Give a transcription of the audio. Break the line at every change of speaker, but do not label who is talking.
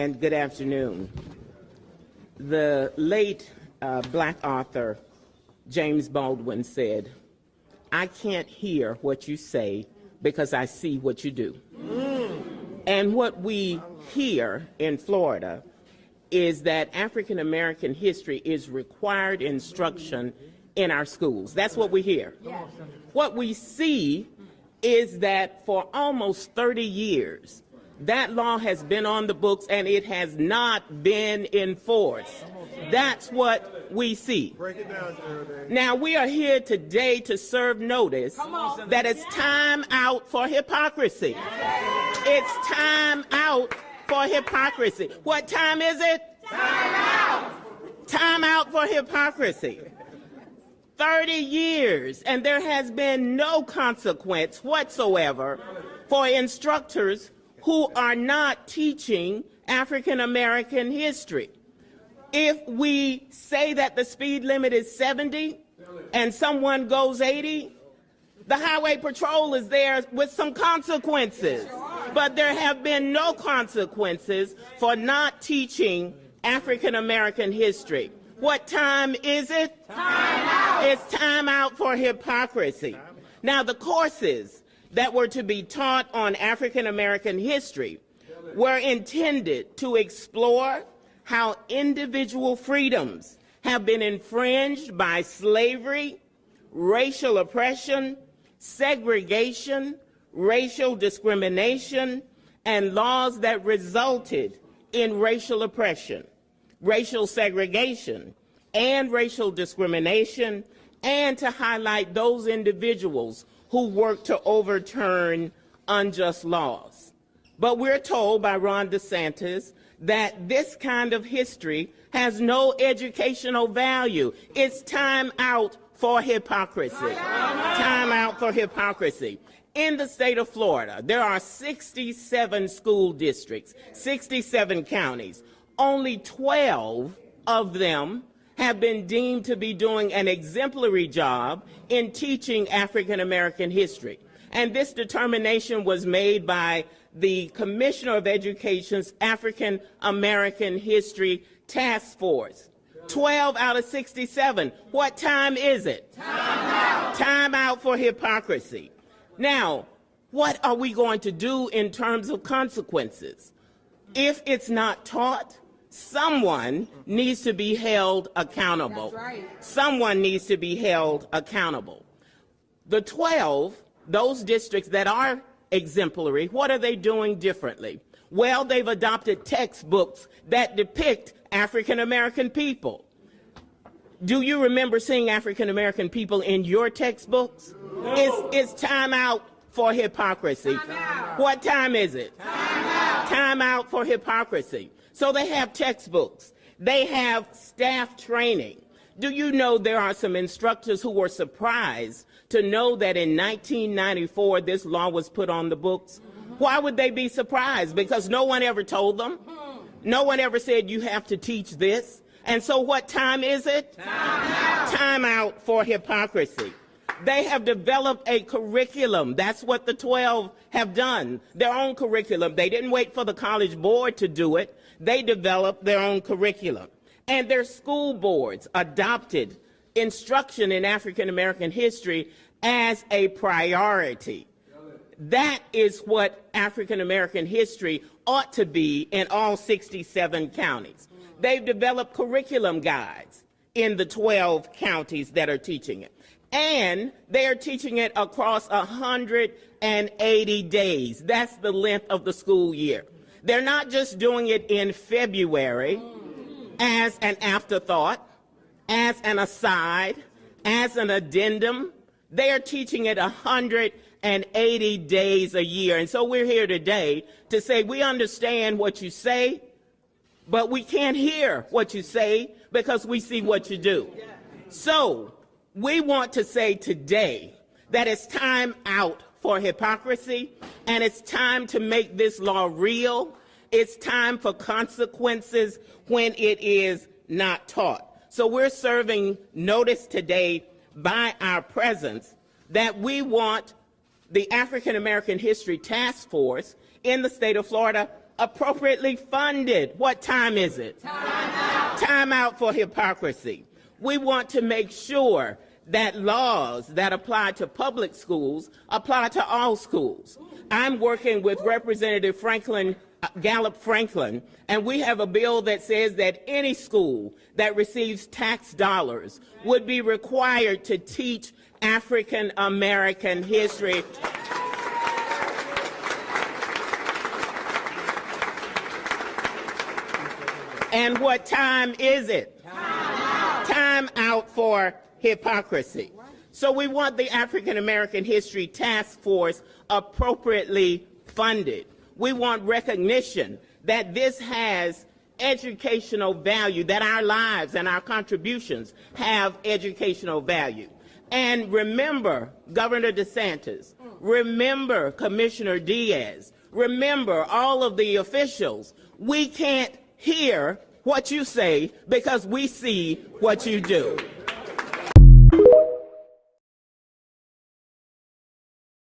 And good afternoon. The late black author James Baldwin said, "I can't hear what you say because I see what you do." And what we hear in Florida is that African American history is required instruction in our schools. That's what we hear. Yeah. What we see is that for almost 30 years, that law has been on the books and it has not been enforced. That's what we see.
Break it down, Geraldine.
Now, we are here today to serve notice that it's time out for hypocrisy. It's time out for hypocrisy. What time is it?
Time out!
Time out for hypocrisy. 30 years, and there has been no consequence whatsoever for instructors who are not teaching African American history. If we say that the speed limit is 70 and someone goes 80, the highway patrol is there with some consequences. But there have been no consequences for not teaching African American history. What time is it?
Time out!
It's time out for hypocrisy. Now, the courses that were to be taught on African American history were intended to explore how individual freedoms have been infringed by slavery, racial oppression, segregation, racial discrimination, and laws that resulted in racial oppression, racial segregation, and racial discrimination, and to highlight those individuals who work to overturn unjust laws. But we're told by Ron DeSantis that this kind of history has no educational value. It's time out for hypocrisy. Time out for hypocrisy. In the state of Florida, there are 67 school districts, 67 counties. Only 12 of them have been deemed to be doing an exemplary job in teaching African American history. And this determination was made by the Commissioner of Education's African American History Task Force. 12 out of 67. What time is it?
Time out!
Time out for hypocrisy. Now, what are we going to do in terms of consequences? If it's not taught, someone needs to be held accountable.
That's right.
Someone needs to be held accountable. The 12, those districts that are exemplary, what are they doing differently? Well, they've adopted textbooks that depict African American people. Do you remember seeing African American people in your textbooks? No. It's time out for hypocrisy.
Time out.
What time is it?
Time out.
Time out for hypocrisy. So they have textbooks. They have staff training. Do you know there are some instructors who were surprised to know that in 1994 this law was put on the books? Why would they be surprised? Because no one ever told them. No one ever said you have to teach this. And so what time is it?
Time out.
Time out for hypocrisy. They have developed a curriculum. That's what the 12 have done, their own curriculum. They didn't wait for the College Board to do it. They developed their own curriculum. And their school boards adopted instruction in African American history as a priority. That is what African American history ought to be in all 67 counties. They've developed curriculum guides in the 12 counties that are teaching it. And they are teaching it across 180 days. That's the length of the school year. They're not just doing it in February as an afterthought, as an aside, as an addendum. They are teaching it 180 days a year. And so we're here today to say we understand what you say, but we can't hear what you say because we see what you do. So we want to say today that it's time out for hypocrisy, and it's time to make this law real. It's time for consequences when it is not taught. So we're serving notice today by our presence that we want the African American History Task Force in the state of Florida appropriately funded. What time is it?
Time out.
Time out for hypocrisy. We want to make sure that laws that apply to public schools apply to all schools. I'm working with Representative Gallup Franklin, and we have a bill that says that any school that receives tax dollars would be required to teach African American history. And what time is it? Time out for hypocrisy. So we want the African American History Task Force appropriately funded. We want recognition that this has educational value, that our lives and our contributions have educational value. And remember Governor DeSantis, remember Commissioner Diaz, remember all of the officials. We can't hear what you say because we see what you do.